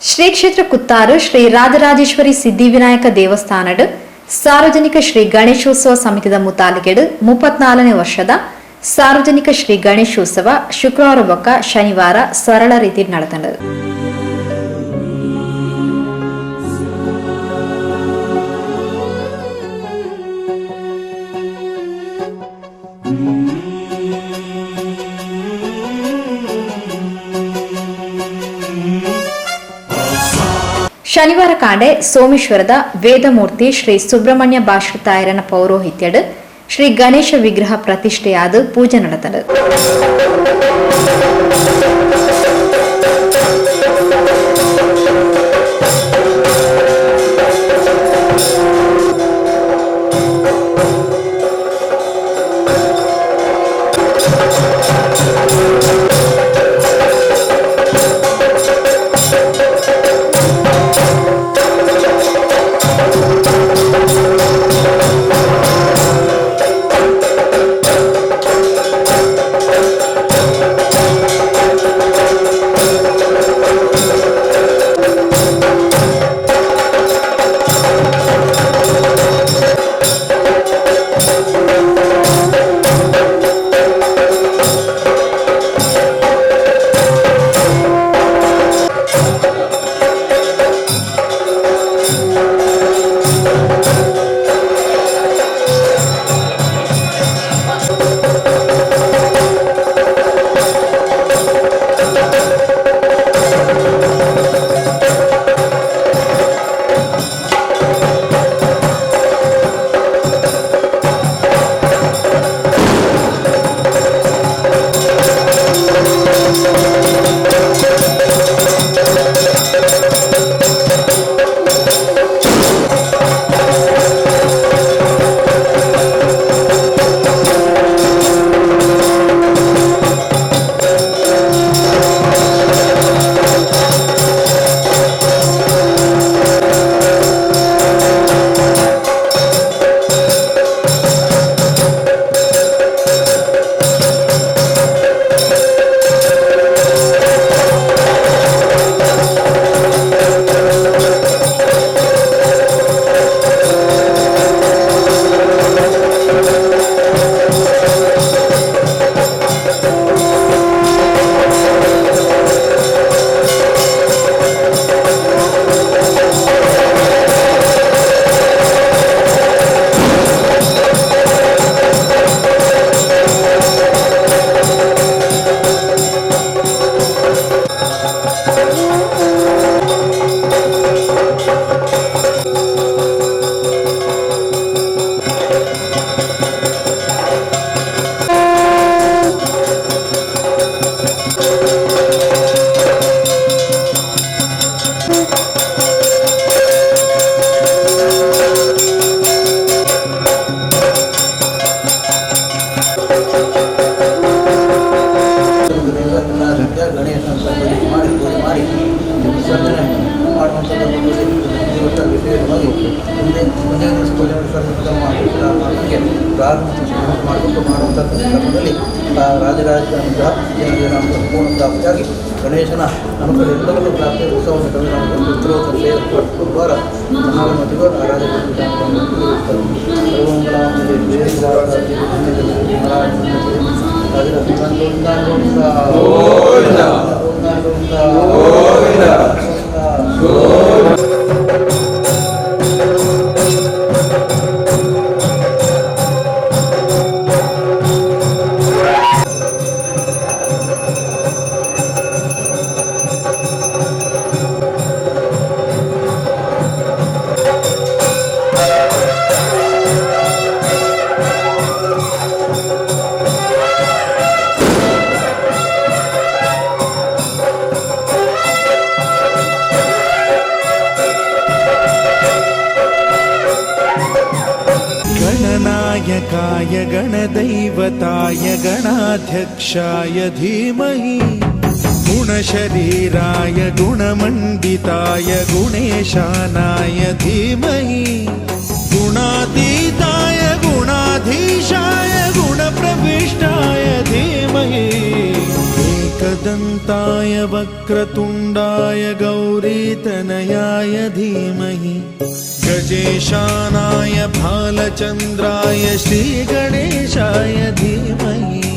ಶ್ರೀ ಕ್ಷೇತ್ರ ಕುತ್ತಾರು ಶ್ರೀ ರಾಜರಾಜೇಶ್ವರಿ ಸಿದ್ಧಿವಿನಾಯಕ ದೇವಸ್ಥಾನಡ್ ಸಾರ್ವಜನಿಕ ಶ್ರೀ ಗಣೇಶೋತ್ಸವ ಸಮಿತಿದ ಮುತಾಲಿಕೆಡ್ 34ನೇ ವರ್ಷದ ಸಾರ್ವಜನಿಕ ಶ್ರೀ ಗಣೇಶೋತ್ಸವ ಶುಕ್ರವಾರ ಬೊಕ್ಕ ಶನಿವಾರ ಸರಳ ರೀತಿ ನಡೆದದು. ಶನಿವಾರ ಕಾಂಡೆ ಸೋಮೇಶ್ವರದ ವೇದಮೂರ್ತಿ ಶ್ರೀ ಸುಬ್ರಹ್ಮಣ್ಯ ಭಾಶ್ರಿತಾಯರನ ಪೌರೋಹಿತ್ಯಡ್ ಶ್ರೀ ಗಣೇಶ ವಿಗ್ರಹ ಪ್ರತಿಷ್ಠೆಯಾದ ಪೂಜೆ ನಡೆದದು. ರಾಜರಾಜಾಗಿ ಗಣೇಶನ ಅನುಕೂಲವೆಲ್ಲವನ್ನೂ ಪ್ರಾಪ್ತಿ ಉತ್ಸವವನ್ನು ದ್ವಾರ ಮಹಾಗಣಪತಿಗೂ गणनायकाय गणदैवताय गणाध्यक्षाय धीमहि गुणशरीराय गुणमण्डिताय गुणेशानाय धीमहि गुणातीताय गुणाधीशाय गुणप्रविष्टाय धीमहि एकदन्ताय वक्रतुण्डाय गौरी तनयाय धीमहि गजेशानाय भालचन्द्राय श्रीगणेशाय धीमहि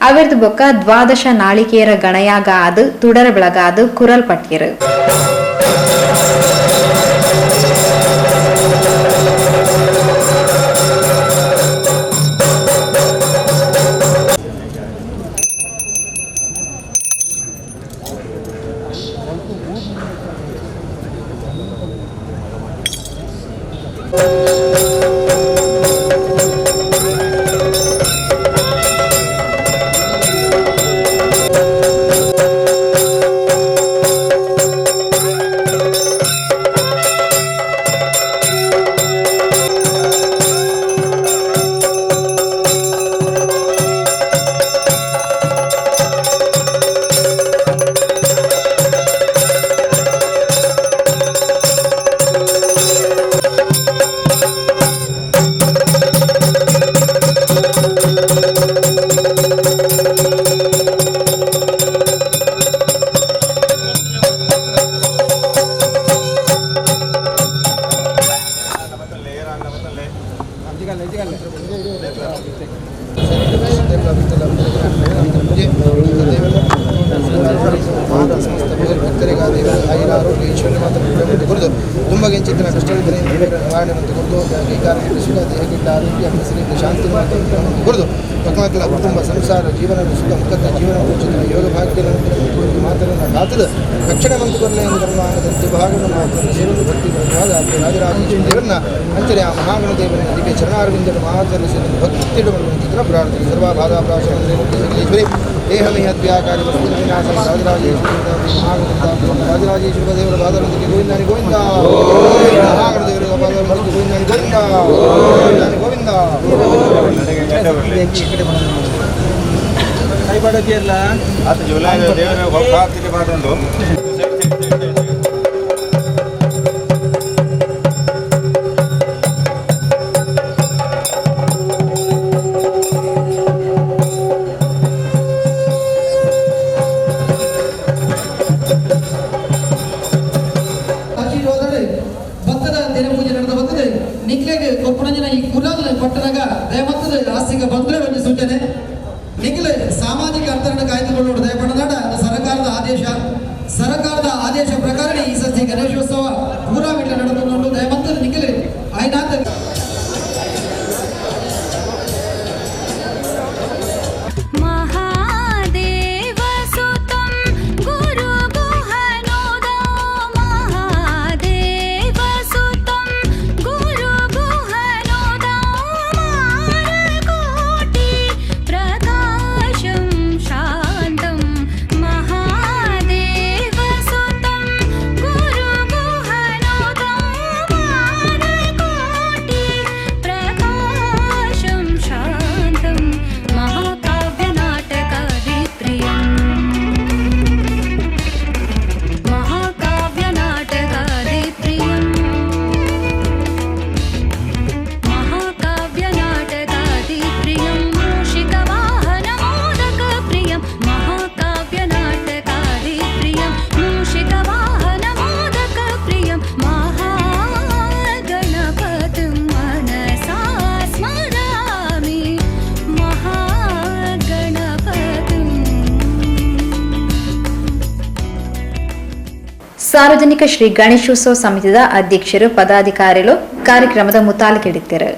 ಅವೆರ್ದು ಬೊಕ್ಕ ದ್ವಾದಶ ನಾಳಿಕೇರ ಗಣಯಾಗ ಆದು ತುಡರ ಬೆಳಗಾದು ಕುರಲ್ ಪಟ್ಟಿರು. ತುಂಬ ಗಿಂಚಿತ್ತಿನ ಕಷ್ಟವಿದ್ದರೆ ನಿವಾರಣೆ ಮತ್ತು ಕುರಿತು ಕೈಗಾರಿಕೆ ಸುಖ ದೇಹಗಿಟ್ಟ ಆರೋಗ್ಯ ಹೆಸರಿಂದ ಶಾಂತಿ ಮತ್ತು ಕುರಿತು ಮಕ್ಕಳ ಕುಟುಂಬ ಸಂಸಾರ ಜೀವನ ಸುಖ ಮುಖದ ಜೀವನ ಉಚಿತ ಯೋಗ ಭಾಗ್ಯ ಮಾತನ್ನು ಕಾತದ ರಕ್ಷಣೆ ಮಂತು ಬರಲಿ ಎಂದು ಧರ್ಮಾನದಂತೆ ಭಾಗವನ್ನು ಮಾತನ್ನು ಸೇರಲು ಭಕ್ತಿ ಬಲವಾದ ರಾಜರಾಜೇಶ್ವರಿ ದೇವರನ್ನ ಅಂಚನೆ ಆ ಮಹಾಗಣ ದೇವರ ದಿವ್ಯ ಚರಣಾರವಿಂದನ್ನು ಮಾತರಿಸಿದ ಭಕ್ತಿ ಚಿತ್ರ ಪ್ರಾರ್ಥನೆ ಸರ್ವ ಬಾಧಾ ಪ್ರಾಶೇಶ್ವರಿ ದೇಹಮೇಹತ್ಯಾಕಾರಿ ವಸ್ತುವಿನಾಶ ರಾಜರಾಜೇಶ್ವರ ದೇವರ ಬಾದರೊಂದಿಗೆ ಗೋವಿಂದಾನಿ ಗೋವಿಂದ ಮಹಾಗಣ ದೇವರ ಬಾದರೊಂದಿಗೆ ಗೋವಿಂದಾನಿ ಗೋವಿಂದ ಕೈ ಮಾಡೋದಿಲ್ಲ ಅದು ಜುಲೈ ದೇವರ ಪ್ರಾರ್ಥನೆ ಮಾಡೋದು ನಿಖಿಲೆಗೆ ಕೊಪ್ಪಣಂಜಿನ ಈ ಕುಲಾದ ಪಟ್ಟಣಗ ದಯಮತ್ತದ ಆಸ್ತಿಗೆ ಬಂದ್ರೆ ಒಂದು ಸೂಚನೆ ನಿಖಿಲೆ ಸಾಮಾಜಿಕ ಅಂತರನ್ನು ಕಾಯ್ದುಕೊಳ್ಳುವುದು ದಯಪಡನಾಡ ಸರ್ಕಾರದ ಆದೇಶ ಪ್ರಕಾರ ಈ ಸತಿ ಗಣೇಶೋತ್ಸವ ಪೂರಾ ಮಿಟ್ಟ ನಡೆದುಕೊಂಡು ದಯಮತ್ತದ ನಿಖಿಲೆ ಐನಾಥ ಸಾರ್ವಜನಿಕ ಶ್ರೀ ಗಣೇಶೋತ್ಸವ ಸಮಿತಿಯ ಅಧ್ಯಕ್ಷರು ಪದಾಧಿಕಾರಿಗಳು ಕಾರ್ಯಕ್ರಮದ ಮುತಾಲಿಕೆ ಹಿಡಿತಾರೆ.